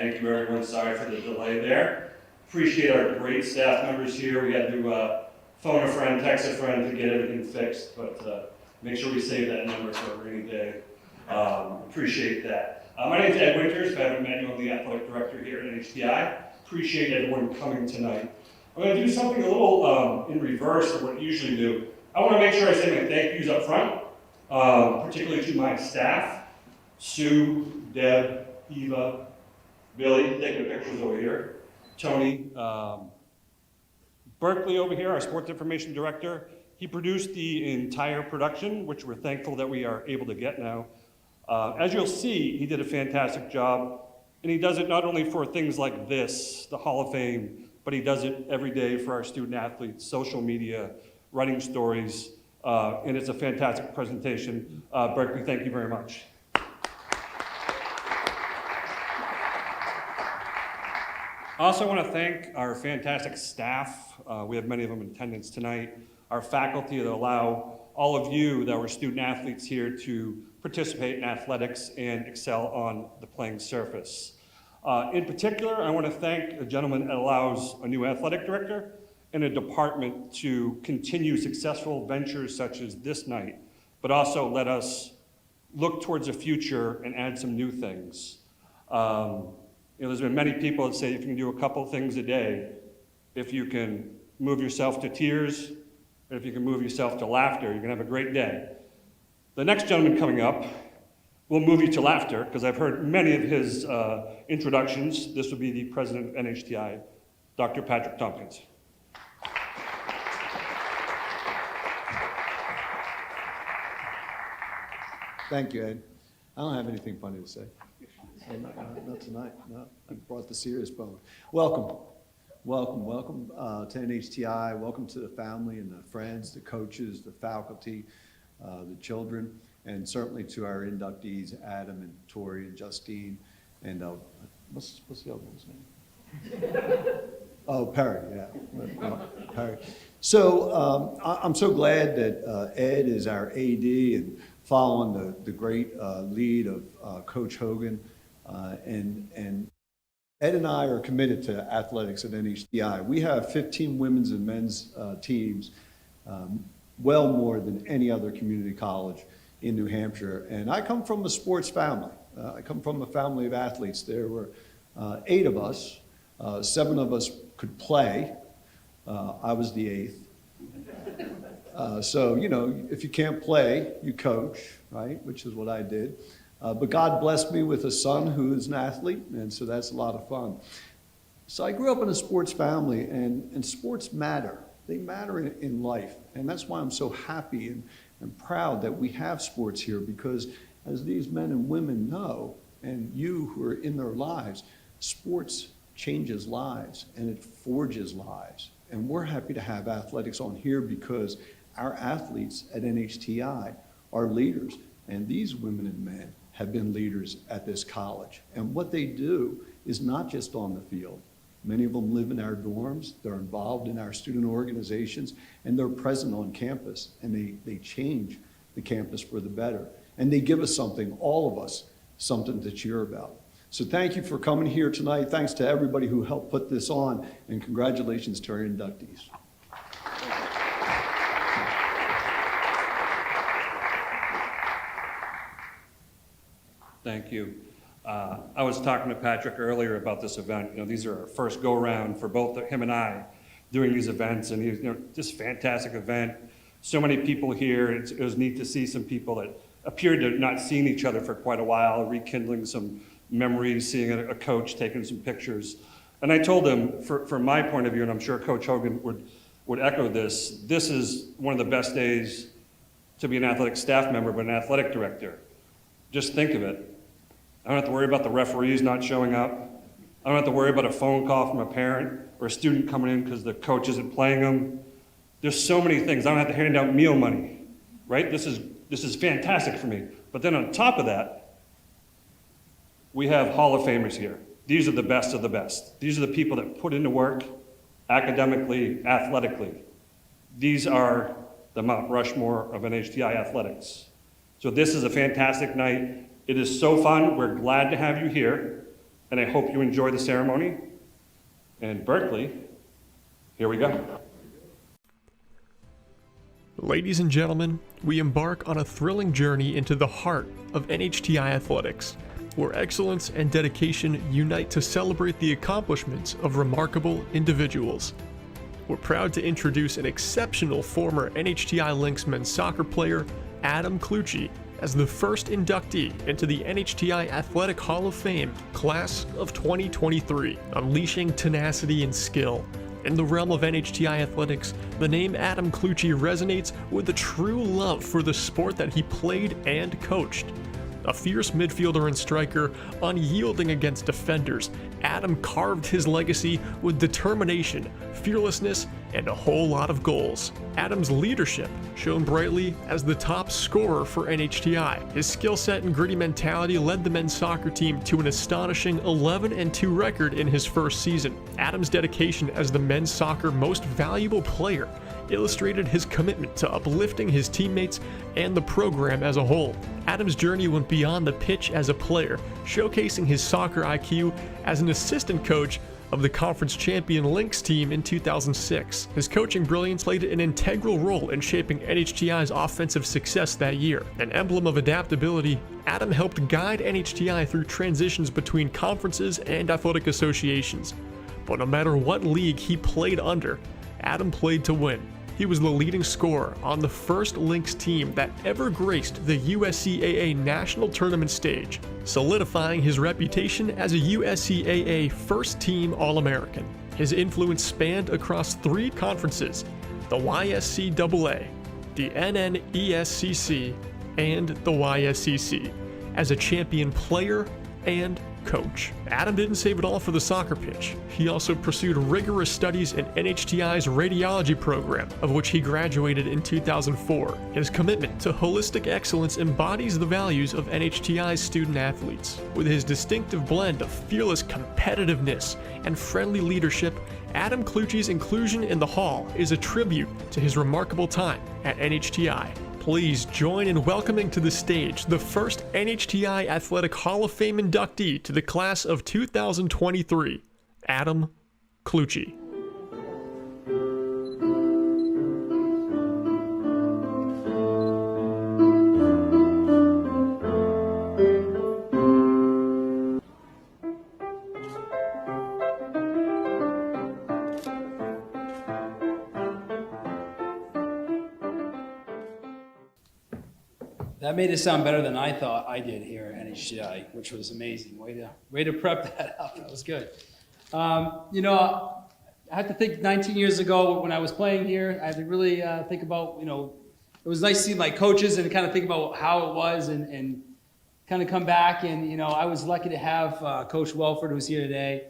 Thank you, everyone. Sorry for the delay there. Appreciate our great staff members here. We had to phone a friend, text a friend to get everything fixed, but make sure we save that number for a rainy day. Appreciate that. My name is Ed Winters. If I haven't met you, I'm the athletic director here at NHTI. Appreciate everyone coming tonight. I'm going to do something a little in reverse of what I usually do. I want to make sure I say my thank yous up front, particularly to my staff, Sue, Deb, Eva, Billy, taking the pictures over here, Tony, Berkeley over here, our sports information director. He produced the entire production, which we're thankful that we are able to get now. As you'll see, he did a fantastic job, and he does it not only for things like this, the Hall of Fame, but he does it every day for our student athletes, social media, writing stories, and it's a fantastic presentation. Berkeley, thank you very much. I also want to thank our fantastic staff. We have many of them in attendance tonight. Our faculty that allow all of you that were student athletes here to participate in athletics and excel on the playing surface. In particular, I want to thank a gentleman that allows a new athletic director and a department to continue successful ventures such as this night, but also let us look towards the future and add some new things. There's been many people that say if you can do a couple things a day, if you can move yourself to tears, and if you can move yourself to laughter, you're gonna have a great day. The next gentleman coming up will move you to laughter, because I've heard many of his introductions. This will be the president of NHTI, Dr. Patrick Tompkins. Thank you, Ed. I don't have anything funny to say. Not tonight, no. I brought the serious bone. Welcome, welcome, welcome to NHTI. Welcome to the family and the friends, the coaches, the faculty, the children, and certainly to our inductees, Adam and Tori and Justine, and what's the other one's name? Oh, Perry, yeah, Perry. So I'm so glad that Ed is our AD and following the great lead of Coach Hogan. And Ed and I are committed to athletics at NHTI. We have 15 women's and men's teams, well more than any other community college in New Hampshire. And I come from a sports family. I come from a family of athletes. There were 8 of us. 7 of us could play. I was the 8th. So, you know, if you can't play, you coach, right? Which is what I did. But God blessed me with a son who is an athlete, and so that's a lot of fun. So I grew up in a sports family, and sports matter. They matter in life, and that's why I'm so happy and proud that we have sports here, because as these men and women know, and you who are in their lives, sports changes lives, and it forges lives. And we're happy to have athletics on here because our athletes at NHTI are leaders, and these women and men have been leaders at this college. And what they do is not just on the field. Many of them live in our dorms, they're involved in our student organizations, and they're present on campus, and they change the campus for the better. And they give us something, all of us, something to cheer about. So thank you for coming here tonight. Thanks to everybody who helped put this on, and congratulations to our inductees. Thank you. I was talking to Patrick earlier about this event. You know, these are our first go-around for both him and I doing these events, and you know, just fantastic event. So many people here. It was neat to see some people that appeared to not seen each other for quite a while, rekindling some memories, seeing a coach taking some pictures. And I told him, from my point of view, and I'm sure Coach Hogan would echo this is one of the best days to be an athletic staff member, but an athletic director. Just think of it. I don't have to worry about the referees not showing up. I don't have to worry about a phone call from a parent or a student coming in because the coach isn't playing them. There's so many things. I don't have to hand out meal money, right? This is fantastic for me. But then on top of that, we have Hall of Famers here. These are the best of the best. These are the people that put into work academically, athletically. These are the Mount Rushmore of NHTI athletics. So this is a fantastic night. It is so fun. We're glad to have you here. and I hope you enjoy the ceremony. And Berkeley, here we go. Ladies and gentlemen, we embark on a thrilling journey into the heart of NHTI athletics, where excellence and dedication unite to celebrate the accomplishments of remarkable individuals. We're proud to introduce an exceptional former NHTI Lynx men's soccer player, Adam Clucci, as the first inductee into the NHTI Athletic Hall of Fame class of 2023, unleashing tenacity and skill. In the realm of NHTI athletics, the name Adam Clucci resonates with a true love for the sport that he played and coached. A fierce midfielder and striker, unyielding against defenders, Adam carved his legacy with determination, fearlessness, and a whole lot of goals. Adam's leadership shone brightly as the top scorer for NHTI. His skill set and gritty mentality led the men's soccer team to an astonishing 11-2 record in his first season. Adam's dedication as the men's soccer most valuable player illustrated his commitment to uplifting his teammates and the program as a whole. Adam's journey went beyond the pitch as a player, showcasing his soccer IQ as an assistant coach of the conference champion Lynx team in 2006. His coaching brilliance played an integral role in shaping NHTI's offensive success that year. An emblem of adaptability, Adam helped guide NHTI through transitions between conferences and athletic associations. But no matter what league he played under, Adam played to win. He was the leading scorer on the first Lynx team that ever graced the USCAA national tournament stage, solidifying his reputation as a USCAA first-team All-American. His influence spanned across 3 conferences, the YSCAA, the NNESCC, and the YSCC, as a champion player and coach. Adam didn't save it all for the soccer pitch. He also pursued rigorous studies in NHTI's radiology program, of which he graduated in 2004. His commitment to holistic excellence embodies the values of NHTI's student athletes. With his distinctive blend of fearless competitiveness and friendly leadership, Adam Clucci's inclusion in the Hall is a tribute to his remarkable time at NHTI. Please join in welcoming to the stage the first NHTI Athletic Hall of Fame inductee to the class of 2023, Adam Clucci. That made it sound better than I thought I did here at NHTI, which was amazing. Way to prep that up. That was good. I have to think 19 years ago when I was playing here, I had to really think about, it was nice to see my coaches and kind of think about how it was and kind of come back. And, I was lucky to have Coach Welford, who's here today.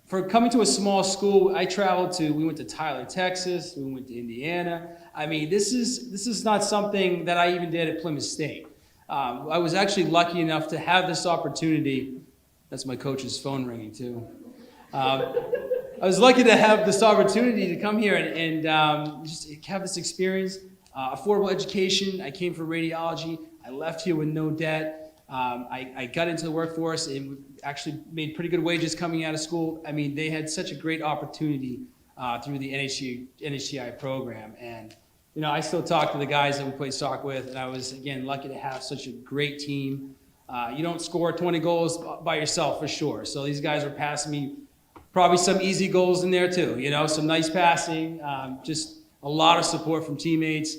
For coming to a small school, we went to Tyler, Texas, we went to Indiana. I mean, this is not something that I even did at Plymouth State. I was actually lucky enough to have this opportunity. That's my coach's phone ringing too. I was lucky to have this opportunity to come here and just have this experience. Affordable education, I came from radiology. I left here with no debt. I got into the workforce and actually made pretty good wages coming out of school. I mean, they had such a great opportunity through the NHTI program. And, I still talk to the guys that we played soccer with, and I was, again, lucky to have such a great team. You don't score 20 goals by yourself, for sure. So these guys were passing me probably some easy goals in there, too. Some nice passing, just a lot of support from teammates.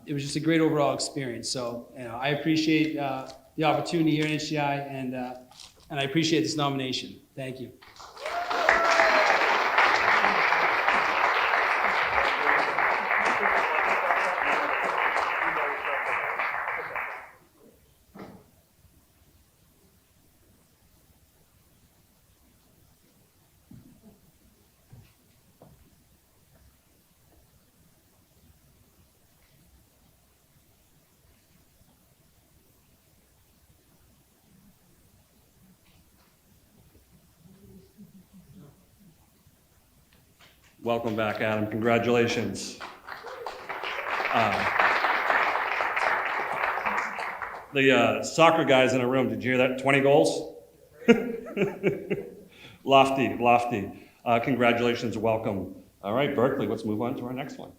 It was just a great overall experience. So, I appreciate the opportunity here at NHTI, and I appreciate this nomination. Thank you. Welcome back, Adam. Congratulations. The soccer guys in the room, did you hear that? 20 goals? Lofty, lofty. Congratulations, welcome. All right, Berkeley, let's move on to our next one.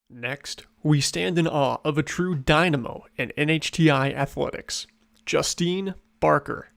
Next, we stand in awe of a true dynamo in NHTI athletics, Justine Barker.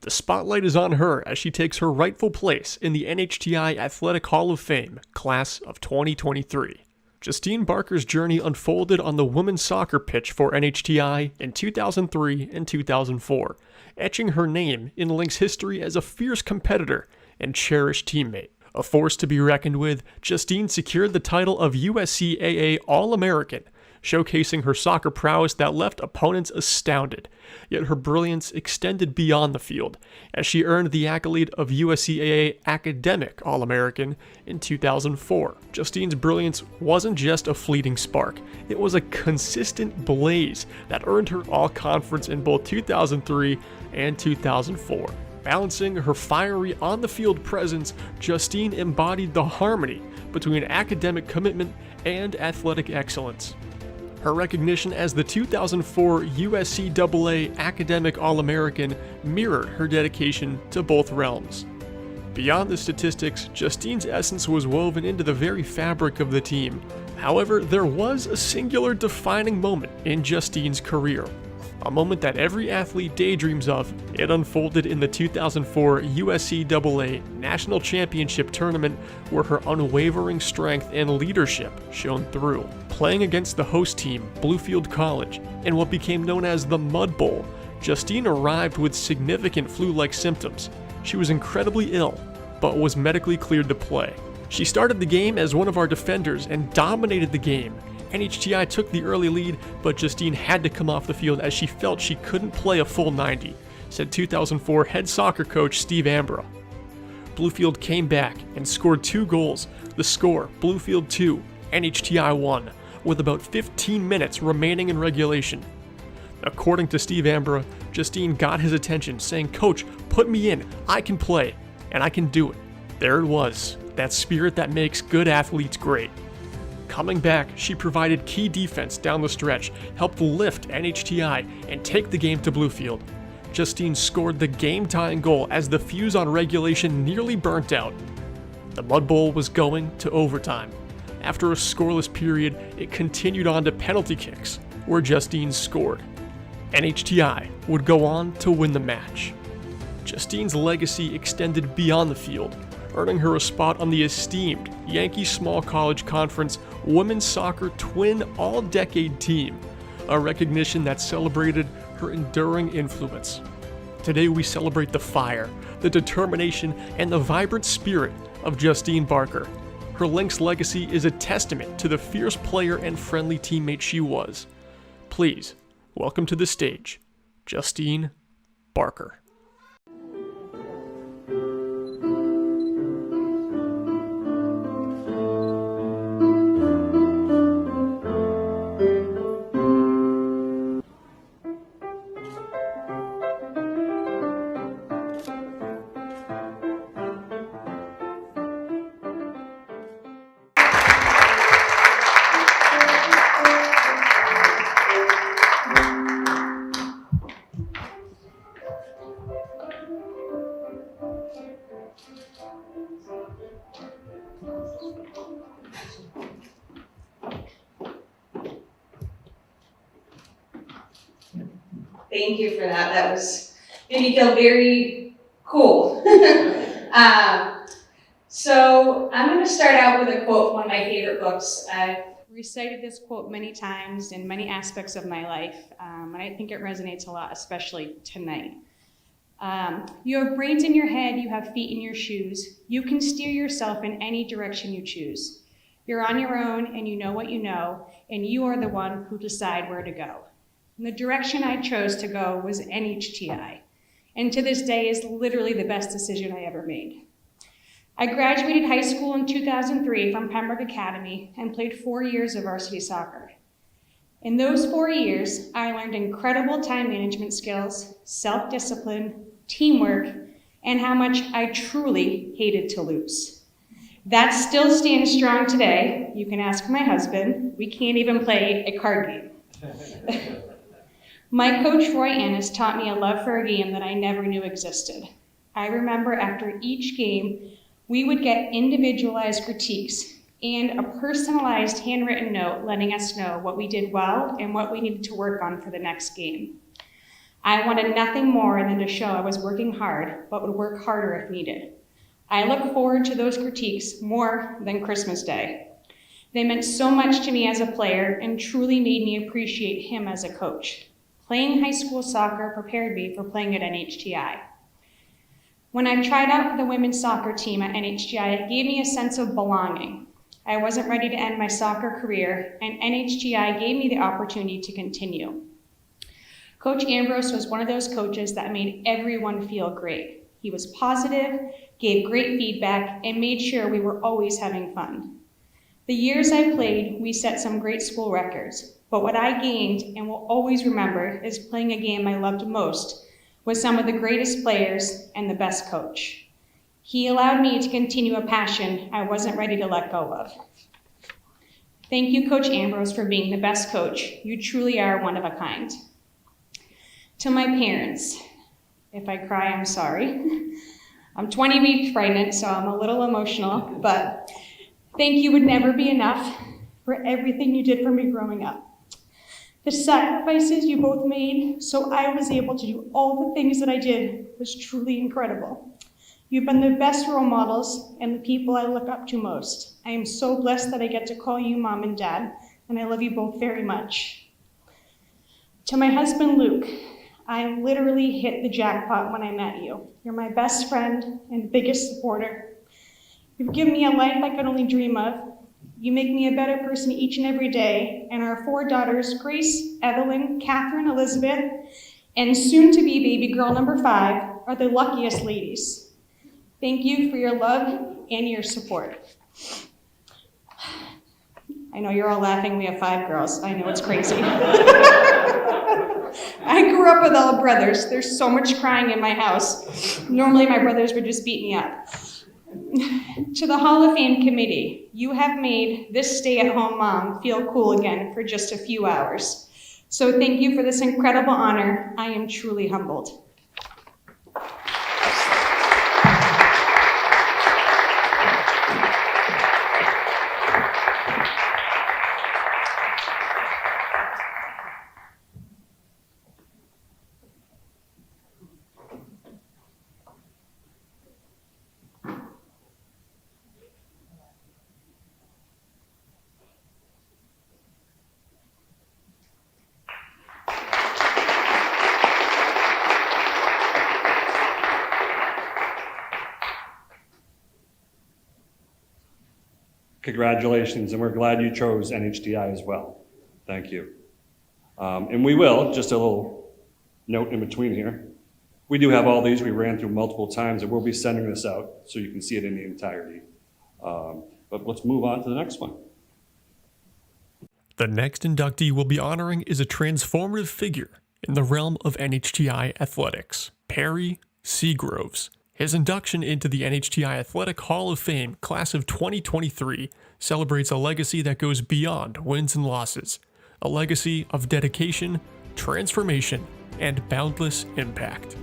The spotlight is on her as she takes her rightful place in the NHTI Athletic Hall of Fame, class of 2023. Justine Barker's journey unfolded on the women's soccer pitch for NHTI in 2003 and 2004, etching her name in Link's history as a fierce competitor and cherished teammate. A force to be reckoned with, Justine secured the title of USCAA All-American, showcasing her soccer prowess that left opponents astounded. Yet her brilliance extended beyond the field, as she earned the accolade of USCAA Academic All-American in 2004. Justine's brilliance wasn't just a fleeting spark, it was a consistent blaze that earned her All-Conference in both 2003 and 2004. Balancing her fiery on-the-field presence, Justine embodied the harmony between academic commitment and athletic excellence. Her recognition as the 2004 USCAA Academic All-American mirrored her dedication to both realms. Beyond the statistics, Justine's essence was woven into the very fabric of the team. However, there was a singular defining moment in Justine's career. A moment that every athlete daydreams of. It unfolded in the 2004 USCAA National Championship Tournament, where her unwavering strength and leadership shone through. Playing against the host team, Bluefield College, in what became known as the Mud Bowl, Justine arrived with significant flu-like symptoms. She was incredibly ill, but was medically cleared to play. She started the game as one of our defenders and dominated the game. NHTI took the early lead, but Justine had to come off the field as she felt she couldn't play a full 90, said 2004 head soccer coach Steve Ambra. Bluefield came back and scored 2 goals. The score, Bluefield 2, NHTI 1, with about 15 minutes remaining in regulation. According to Steve Ambra, Justine got his attention, saying, "Coach, put me in. I can play, and I can do it." There it was, that spirit that makes good athletes great. Coming back, she provided key defense down the stretch, helped lift NHTI, and take the game to Bluefield. Justine scored the game-tying goal as the fuse on regulation nearly burnt out. The Mud Bowl was going to overtime. After a scoreless period, it continued on to penalty kicks, where Justine scored. NHTI would go on to win the match. Justine's legacy extended beyond the field, earning her a spot on the esteemed Yankee Small College Conference Women's Soccer Twin All-Decade Team, a recognition that celebrated her enduring influence. Today we celebrate the fire, the determination, and the vibrant spirit of Justine Barker. Her Lynx legacy is a testament to the fierce player and friendly teammate she was. Please, welcome to the stage, Justine Barker. Thank you for that. That made me feel very cool. So I'm going to start out with a quote from one of my favorite books. I've recited this quote many times in many aspects of my life, and I think it resonates a lot, especially tonight. You have brains in your head, you have feet in your shoes. You can steer yourself in any direction you choose. You're on your own and you know what you know, and you are the one who decide where to go. And the direction I chose to go was NHTI, and to this day is literally the best decision I ever made. I graduated high school in 2003 from Pembroke Academy and played 4 years of varsity soccer. In those 4 years, I learned incredible time management skills, self-discipline, teamwork, and how much I truly hated to lose. That still stands strong today. You can ask my husband. We can't even play a card game. My coach, Roy Annis, taught me a love for a game that I never knew existed. I remember after each game, we would get individualized critiques and a personalized handwritten note letting us know what we did well and what we needed to work on for the next game. I wanted nothing more than to show I was working hard, but would work harder if needed. I look forward to those critiques more than Christmas Day. They meant so much to me as a player and truly made me appreciate him as a coach. Playing high school soccer prepared me for playing at NHTI. When I tried out for the women's soccer team at NHTI, it gave me a sense of belonging. I wasn't ready to end my soccer career, and NHTI gave me the opportunity to continue. Coach Ambrose was one of those coaches that made everyone feel great. He was positive, gave great feedback, and made sure we were always having fun. The years I played, we set some great school records, but what I gained and will always remember is playing a game I loved most with some of the greatest players and the best coach. He allowed me to continue a passion I wasn't ready to let go of. Thank you, Coach Ambrose, for being the best coach. You truly are one of a kind. To my parents, if I cry, I'm sorry. I'm 20 weeks pregnant, so I'm a little emotional, but thank you would never be enough for everything you did for me growing up. The sacrifices you both made so I was able to do all the things that I did was truly incredible. You've been the best role models and the people I look up to most. I am so blessed that I get to call you Mom and Dad, and I love you both very much. To my husband, Luke, I literally hit the jackpot when I met you. You're my best friend and biggest supporter. You've given me a life I could only dream of. You make me a better person each and every day, and our 4 daughters, Grace, Evelyn, Catherine, Elizabeth, and soon-to-be baby girl number 5, are the luckiest ladies. Thank you for your love and your support. I know you're all laughing, we have 5 girls. I know it's crazy. I grew up with all brothers. There's so much crying in my house. Normally my brothers would just beat me up. To the Hall of Fame committee, you have made this stay-at-home mom feel cool again for just a few hours. So thank you for this incredible honor. I am truly humbled. Congratulations, and we're glad you chose NHTI as well. Thank you. And we will, just a little note in between here. We do have all these we ran through multiple times, and we'll be sending this out so you can see it in the entirety. But let's move on to the next one. The next inductee we'll be honoring is a transformative figure in the realm of NHTI athletics, Perry Seagroves. His induction into the NHTI Athletic Hall of Fame class of 2023 celebrates a legacy that goes beyond wins and losses, a legacy of dedication, transformation, and boundless impact.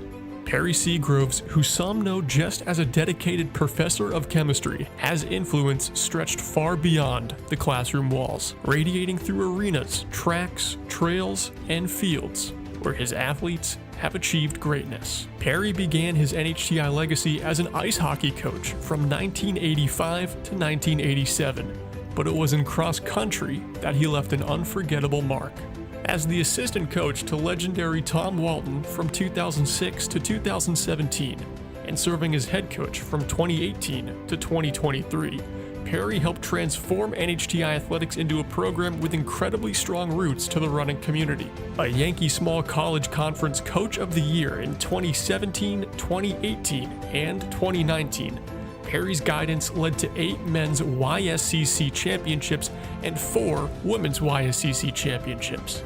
Perry Seagroves, who some know just as a dedicated professor of chemistry, has influence stretched far beyond the classroom walls, radiating through arenas, tracks, trails, and fields where his athletes have achieved greatness. Perry began his NHTI legacy as an ice hockey coach from 1985 to 1987, but it was in cross country that he left an unforgettable mark. As the assistant coach to legendary Tom Walton from 2006 to 2017, and serving as head coach from 2018 to 2023, Perry helped transform NHTI athletics into a program with incredibly strong roots to the running community. A Yankee Small College Conference Coach of the Year in 2017, 2018, and 2019, Perry's guidance led to 8 men's YSCC championships and 4 women's YSCC championships.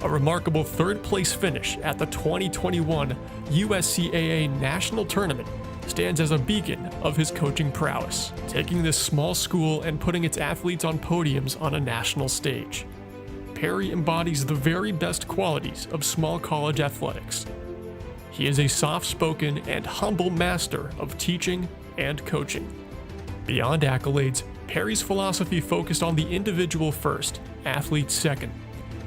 A remarkable third-place finish at the 2021 USCAA National Tournament stands as a beacon of his coaching prowess, taking this small school and putting its athletes on podiums on a national stage. Perry embodies the very best qualities of small college athletics. He is a soft-spoken and humble master of teaching and coaching. Beyond accolades, Perry's philosophy focused on the individual first, athlete second.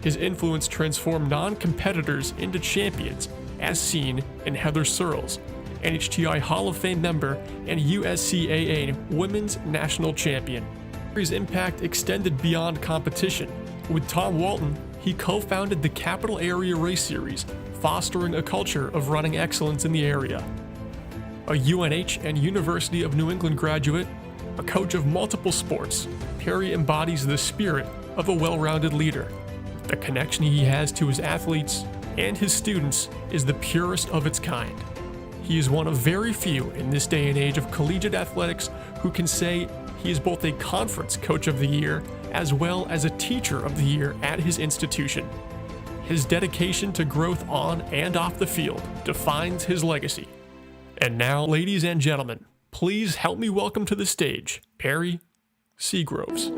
His influence transformed non-competitors into champions, as seen in Heather Searles, NHTI Hall of Fame member and USCAA Women's National Champion. Perry's impact extended beyond competition. With Tom Walton, he co-founded the Capital Area Race Series, fostering a culture of running excellence in the area. A UNH and University of New England graduate, a coach of multiple sports, Perry embodies the spirit of a well-rounded leader. The connection he has to his athletes and his students is the purest of its kind. He is one of very few in this day and age of collegiate athletics who can say he is both a conference coach of the year as well as a teacher of the year at his institution. His dedication to growth on and off the field defines his legacy. And now, ladies and gentlemen, please help me welcome to the stage Perry Seagroves.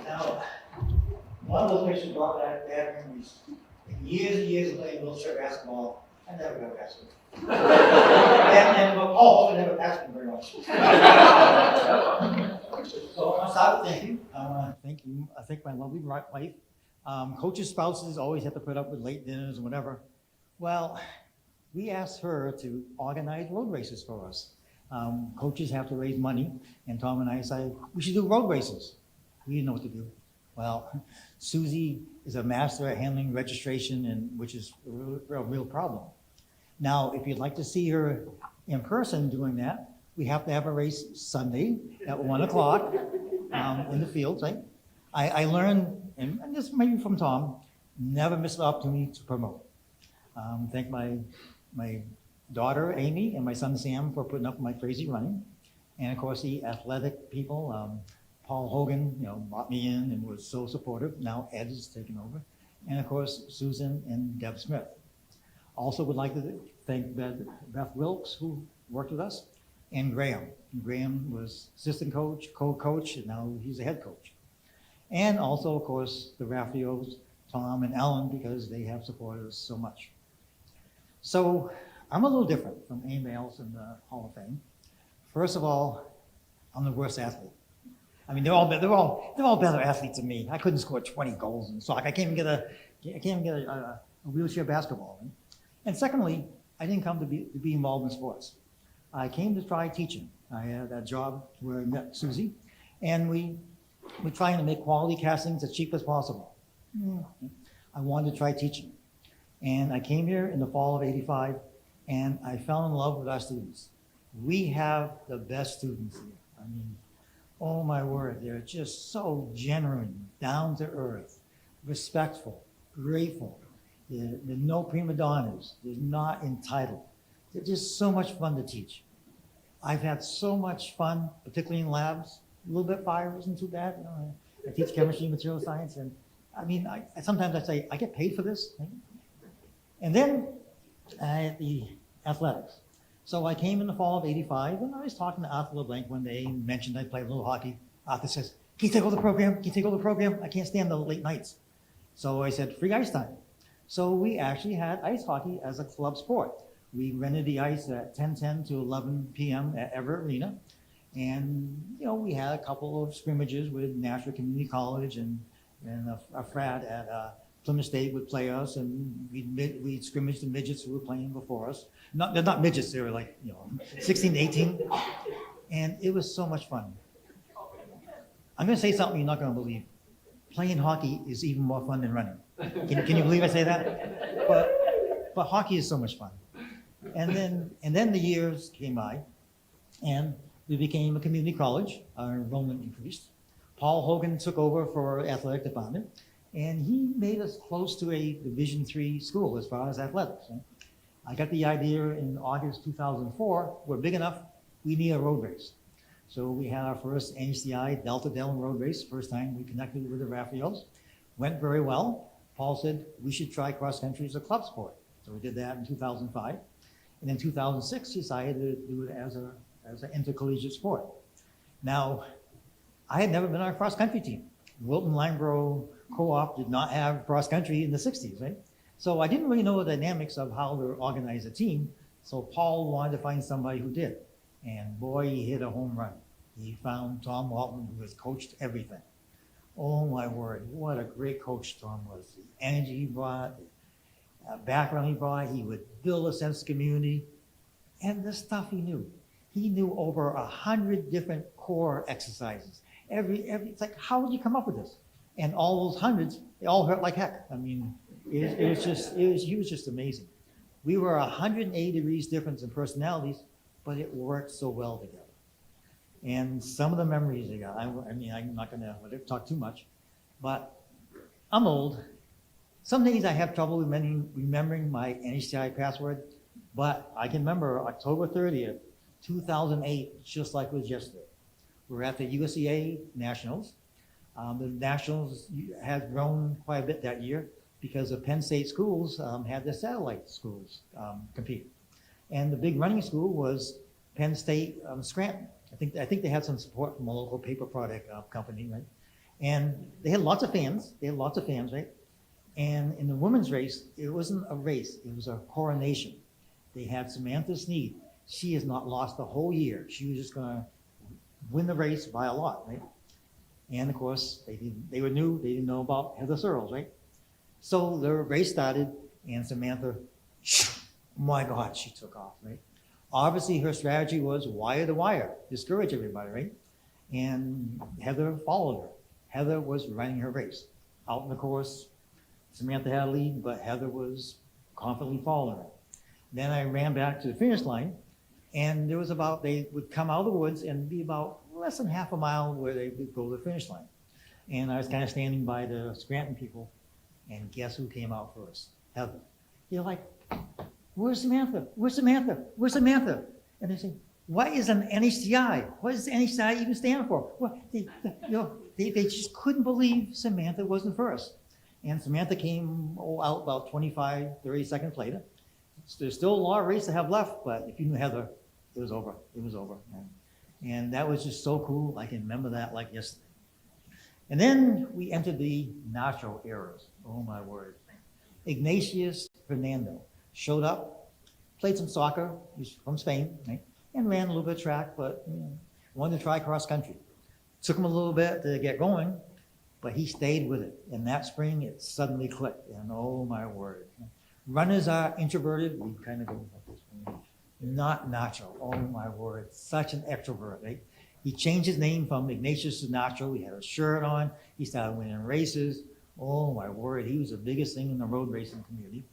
Now, one of those pictures brought back bad memories. In years and years of playing wheelchair basketball, I never got basketball. Paul Hogan never passed me very much. So I want to start with thank you. I want to thank you. I thank my lovely wife. Coaches' spouses always have to put up with late dinners and whatever. Well, we asked her to organize road races for us. Coaches have to raise money, and Tom and I decided we should do road races. We didn't know what to do. Well, Susie is a master at handling registration, and which is a real problem. Now, if you'd like to see her in person doing that, we have to have a race Sunday at 1 o'clock in the fields, right? I learned, and this maybe from Tom, never miss an opportunity to promote. Thank my daughter, Amy, and my son, Sam, for putting up with my crazy running. And of course, the athletic people, Paul Hogan, brought me in and was so supportive. Now Ed is taking over. And of course, Susan and Deb Smith. Also would like to thank Beth Wilkes, who worked with us, and Graham. And Graham was assistant coach, co-coach, and now he's a head coach. And also, of course, the Raffios, Tom and Ellen, because they have supported us so much. So I'm a little different from anybody else in the Hall of Fame. First of all, I'm the worst athlete. I mean, they're all better athletes than me. I couldn't score 20 goals in soccer. I can't even get a wheelchair basketball. Right? And secondly, I didn't come to be involved in sports. I came to try teaching. I had that job where I met Susie, and we're trying to make quality castings as cheap as possible. I wanted to try teaching. And I came here in the fall of '85, and I fell in love with our students. We have the best students here. I mean, oh my word, they're just so genuine, down to earth, respectful, grateful. They're no prima donnas. They're not entitled. They're just so much fun to teach. I've had so much fun, particularly in labs. A little bit fire isn't too bad. I teach chemistry, material science, and I mean, sometimes I say, I get paid for this. And then the athletics. So I came in the fall of '85, and I was talking to Arthur LeBlanc one day, and mentioned I played a little hockey. Arthur says, can you take over the program? Can you take over the program? I can't stand the late nights. So I said, free ice time. So we actually had ice hockey as a club sport. We rented the ice at 10:10 to 11 p.m. at Everett Arena. And, we had a couple of scrimmages with Nashville Community College and a frat at Plymouth State would play us, and we'd scrimmage the midgets who were playing before us. They're not midgets, they were like, 16 to 18. And it was so much fun. I'm gonna say something you're not gonna believe. Playing hockey is even more fun than running. Can you believe I say that? But hockey is so much fun. And then the years came by, and we became a community college. Our enrollment increased. Paul Hogan took over for athletic department, and he made us close to a Division III school as far as athletics. I got the idea in August 2004, we're big enough, we need a road race. So we had our first NHTI Delta Dell road race, first time we connected with the Raphaels. Went very well. Paul said we should try cross country as a club sport. So we did that in 2005. And in 2006, decided to do it as an intercollegiate sport. Now, I had never been on a cross country team. Wilton Lineborough Co-op did not have cross country in the 60s, right? So I didn't really know the dynamics of how to organize a team. So Paul wanted to find somebody who did. And boy, he hit a home run. He found Tom Walton, who has coached everything. Oh my word, what a great coach Tom was. The energy he brought, the background he brought, he would build a sense of community. And the stuff he knew. He knew over 100 different core exercises. It's like, how did you come up with this? And all those hundreds, they all hurt like heck. I mean, he was just amazing. We were 180 degrees difference in personalities, but it worked so well together. And some of the memories I got, I mean, I'm not gonna talk too much, but I'm old. Some days I have trouble remembering my NHTI password, but I can remember October 30th, 2008, just like it was yesterday. We're at the USEA Nationals. The Nationals had grown quite a bit that year because the Penn State schools had the satellite schools compete. And the big running school was Penn State Scranton. I think they had some support from a local paper product company, right? And they had lots of fans. Right? And in the women's race, it wasn't a race. It was a coronation. They had Samantha Sneed. She has not lost the whole year. She was just going to win the race by a lot, right? And of course, they were new. They didn't know about Heather Searles, right? So the race started, and Samantha, my God, she took off, right? Obviously, her strategy was wire to wire, discourage everybody, right? And Heather followed her. Heather was running her race. Out in the course, Samantha had a lead, but Heather was confidently following her. Then I ran back to the finish line, and they would come out of the woods and be about less than half a mile where they would go to the finish line. And I was kind of standing by the Scranton people, and guess who came out first? Heather. They're like, where's Samantha? Where's Samantha? Where's Samantha? And they say, what is an NHTI? What does NHTI even stand for? Well, they just couldn't believe Samantha wasn't first. And Samantha came out about 25, 30 seconds later. There's still a lot of race to have left, but if you knew Heather, it was over. It was over. And that was just so cool. I can remember that like yesterday. And then we entered the Nacho eras. Oh my word. Ignatius Fernando showed up, played some soccer. He's from Spain, right? And ran a little bit of track, but wanted to try cross country. Took him a little bit to get going, but he stayed with it. And that spring, it suddenly clicked. And oh my word. Runners are introverted. We kind of go like this. Not Nacho. Oh my word. Such an extrovert, right? He changed his name from Ignatius to Nacho. He had a shirt on. He started winning races. Oh my word. He was the biggest thing in the road racing community.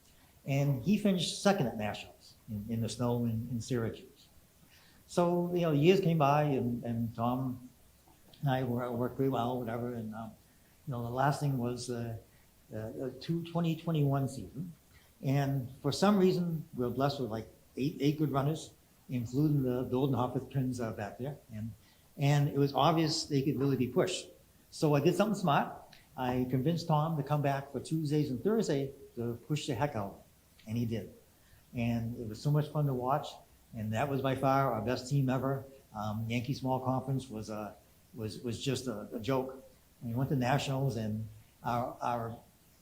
And he finished second at Nationals in the snow in Syracuse. So, years came by and Tom and I worked pretty well, whatever. And, the last thing was the 2021 season. And for some reason, we were blessed with like eight good runners, including the Doldenhofer twins back there. And it was obvious they could really be pushed. So I did something smart. I convinced Tom to come back for Tuesdays and Thursdays to push the heck out. And he did. And it was so much fun to watch. And that was by far our best team ever. Yankee Small Conference was just a joke. And we went to Nationals, and our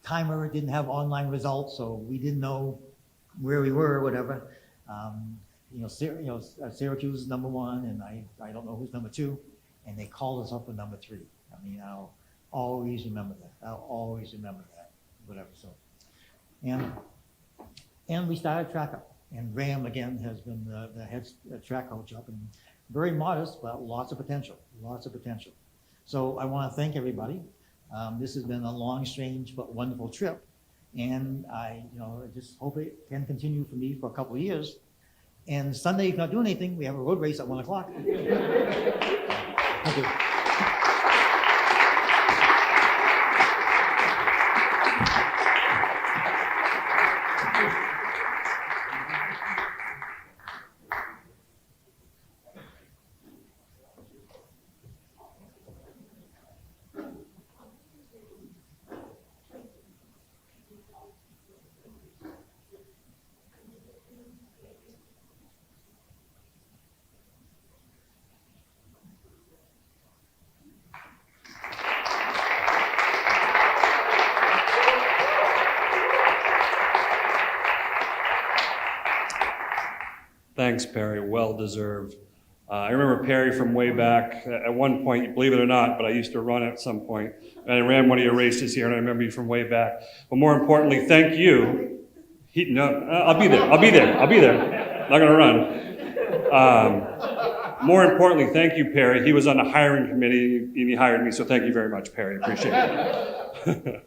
timer didn't have online results, so we didn't know where we were or whatever. Syracuse is number one, and I don't know who's number two, and they called us up for number three. I mean, I'll always remember that. Whatever. So, and we started track up, and Graham again has been the head track coach up, and very modest, but lots of potential. So I want to thank everybody. This has been a long, strange, but wonderful trip. And I just hope it can continue for me for a couple of years. And Sunday, if you're not doing anything, we have a road race at 1 o'clock. Thank you. Thanks, Perry. Well deserved. I remember Perry from way back. At one point, believe it or not, but I used to run at some point. And I ran one of your races here, and I remember you from way back. But more importantly, thank you. I'll be there. Not going to run. More importantly, thank you, Perry. He was on the hiring committee, and he hired me, so thank you very much, Perry. Appreciate it.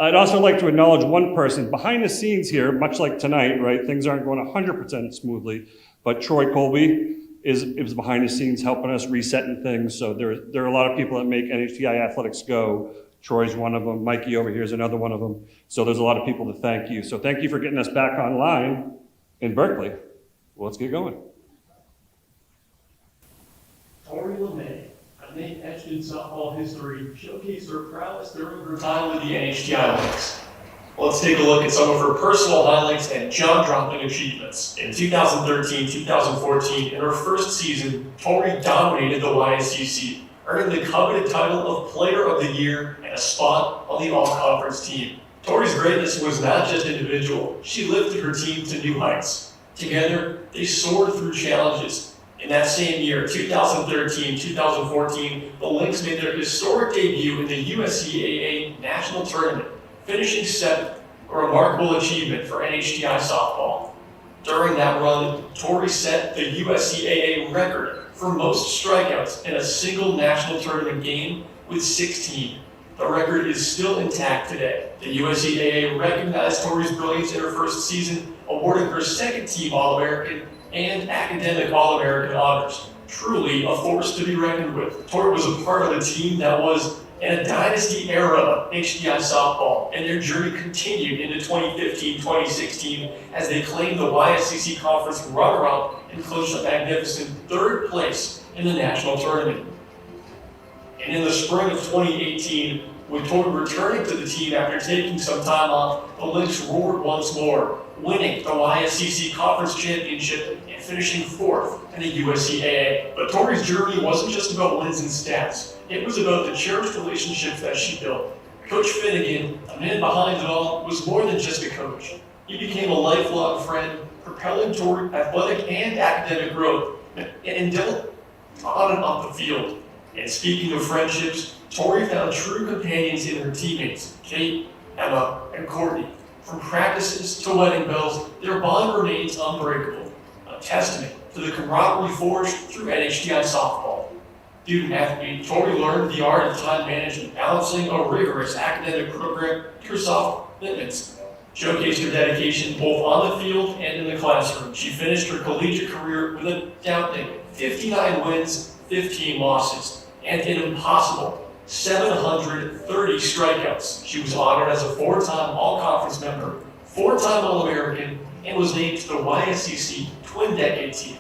I'd also like to acknowledge one person behind the scenes here, much like tonight, right? Things aren't going 100% smoothly, but Troy Colby is behind the scenes helping us resetting things. So there are a lot of people that make NHTI athletics go. Troy's one of them. Mikey over here is another one of them. So there's a lot of people to thank you. So thank you for getting us back online in Berkeley. Well, let's get going. Tori LeMay, a name etched in softball history, showcased her prowess during her time with the NHTI Lynx. Let's take a look at some of her personal highlights and jaw-dropping achievements. In 2013-2014, in her first season, Tori dominated the YSCC, earning the coveted title of Player of the Year and a spot on the All-Conference team. Tori's greatness was not just individual. She lifted her team to new heights. Together, they soared through challenges. In that same year, 2013-2014, the Lynx made their historic debut in the USCAA National Tournament, finishing 7th, a remarkable achievement for NHTI softball. During that run, Tori set the USCAA record for most strikeouts in a single national tournament game with 16. The record is still intact today. The USCAA recognized Tori's brilliance in her first season, awarding her second-team All-American and academic All-American honors. Truly a force to be reckoned with. Tori was a part of a team that was in a dynasty era of HDI softball, and their journey continued into 2015-2016 as they claimed the YSCC Conference runner-up and clinched a magnificent 3rd place in the national tournament. And in the spring of 2018, with Tori returning to the team after taking some time off, the Lynx roared once more, winning the YSCC Conference Championship and finishing 4th in the USCAA. But Tori's journey wasn't just about wins and stats. It was about the cherished relationships that she built. Coach Finnegan, a man behind it all, was more than just a coach. He became a lifelong friend, propelling Tori athletic and academic growth, and on and off the field. And speaking of friendships, Tori found true companions in her teammates, Kate, Emma, and Courtney. From practices to wedding bells, their bond remains unbreakable, a testament to the camaraderie forged through NHTI softball. Student athlete, Tori learned the art of time management, balancing a rigorous academic program to her soft commitments. Showcased her dedication both on the field and in the classroom. She finished her collegiate career with a doubting 59 wins, 15 losses, and an impossible 730 strikeouts. She was honored as a 4-time All-Conference member, 4-time All-American, and was named to the YSCC Twin Decade Team.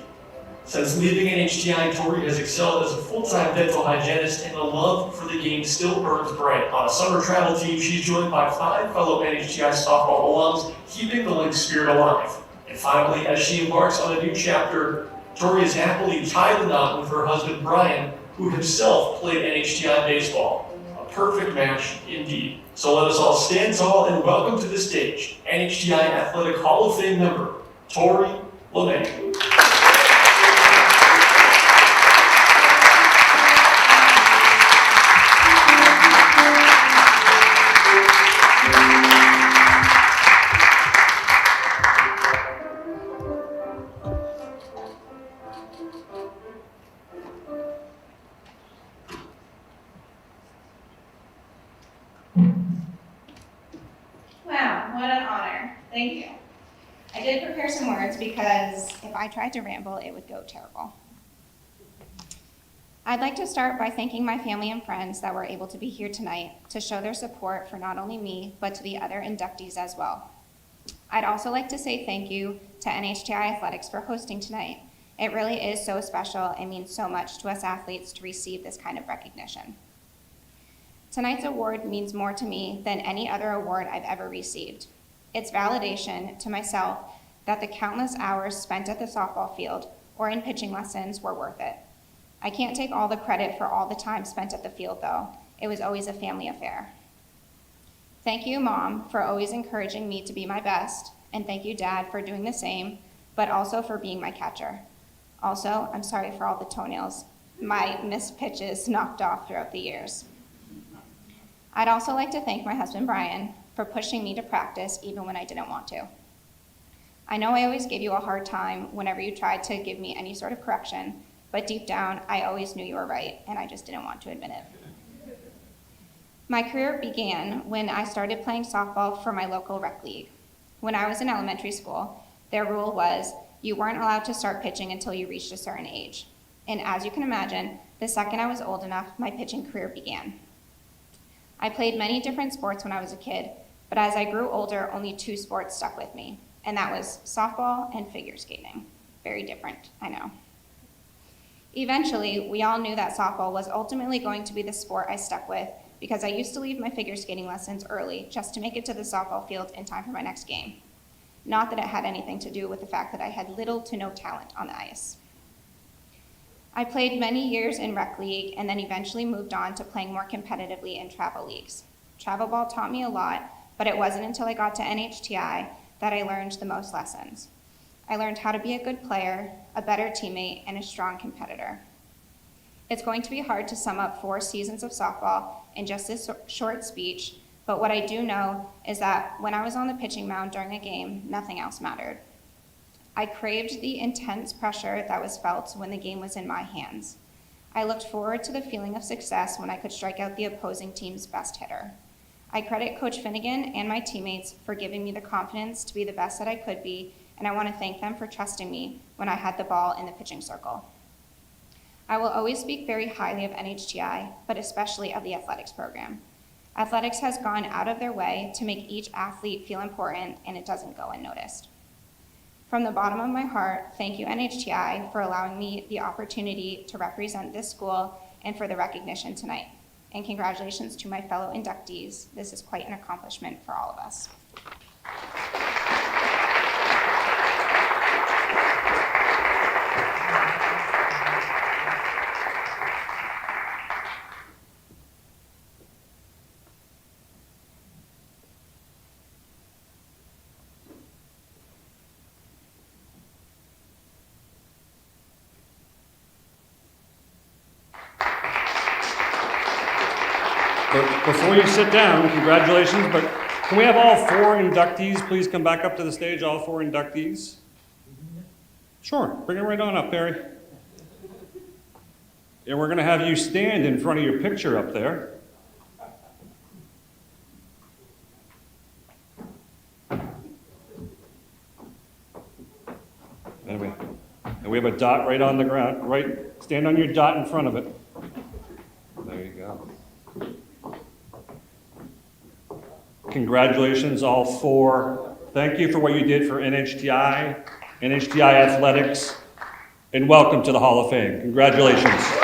Since leaving NHTI, Tori has excelled as a full-time dental hygienist, and the love for the game still burns bright. On a summer travel team, she's joined by 5 fellow NHTI softball alums, keeping the Lynx spirit alive. And finally, as she embarks on a new chapter, Tori is happily tied the knot with her husband, Brian, who himself played NHTI baseball. A perfect match indeed. So let us all stand tall and welcome to the stage NHTI Athletic Hall of Fame member, Tori LeMay. Wow, what an honor. Thank you. I did prepare some words because if I tried to ramble, it would go terrible. I'd like to start by thanking my family and friends that were able to be here tonight to show their support for not only me, but to the other inductees as well. I'd also like to say thank you to NHTI Athletics for hosting tonight. It really is so special and means so much to us athletes to receive this kind of recognition. Tonight's award means more to me than any other award I've ever received. It's validation to myself that the countless hours spent at the softball field or in pitching lessons were worth it. I can't take all the credit for all the time spent at the field, though. It was always a family affair. Thank you, Mom, for always encouraging me to be my best, and thank you, Dad, for doing the same, but also for being my catcher. Also, I'm sorry for all the toenails my missed pitches knocked off throughout the years. I'd also like to thank my husband, Brian, for pushing me to practice even when I didn't want to. I know I always gave you a hard time whenever you tried to give me any sort of correction, but deep down, I always knew you were right, and I just didn't want to admit it. My career began when I started playing softball for my local rec league. When I was in elementary school, their rule was you weren't allowed to start pitching until you reached a certain age. And as you can imagine, the second I was old enough, my pitching career began. I played many different sports when I was a kid, but as I grew older, only 2 sports stuck with me, and that was softball and figure skating. Very different, I know. Eventually, we all knew that softball was ultimately going to be the sport I stuck with because I used to leave my figure skating lessons early just to make it to the softball field in time for my next game. Not that it had anything to do with the fact that I had little to no talent on the ice. I played many years in rec league and then eventually moved on to playing more competitively in travel leagues. Travel ball taught me a lot, but it wasn't until I got to NHTI that I learned the most lessons. I learned how to be a good player, a better teammate, and a strong competitor. It's going to be hard to sum up 4 seasons of softball in just this short speech, but what I do know is that when I was on the pitching mound during a game, nothing else mattered. I craved the intense pressure that was felt when the game was in my hands. I looked forward to the feeling of success when I could strike out the opposing team's best hitter. I credit Coach Finnegan and my teammates for giving me the confidence to be the best that I could be, and I want to thank them for trusting me when I had the ball in the pitching circle. I will always speak very highly of NHTI, but especially of the athletics program. Athletics has gone out of their way to make each athlete feel important, and it doesn't go unnoticed. From the bottom of my heart, thank you NHTI for allowing me the opportunity to represent this school and for the recognition tonight. And congratulations to my fellow inductees. This is quite an accomplishment for all of us. But before you sit down, congratulations, but can we have all 4 inductees please come back up to the stage, all 4 inductees? Sure, bring it right on up, Barry. And we're gonna have you stand in front of your picture up there. And we have a dot right on the ground, right, stand on your dot in front of it. There you go. Congratulations, all 4. Thank you for what you did for NHTI, NHTI Athletics, and welcome to the Hall of Fame. Congratulations.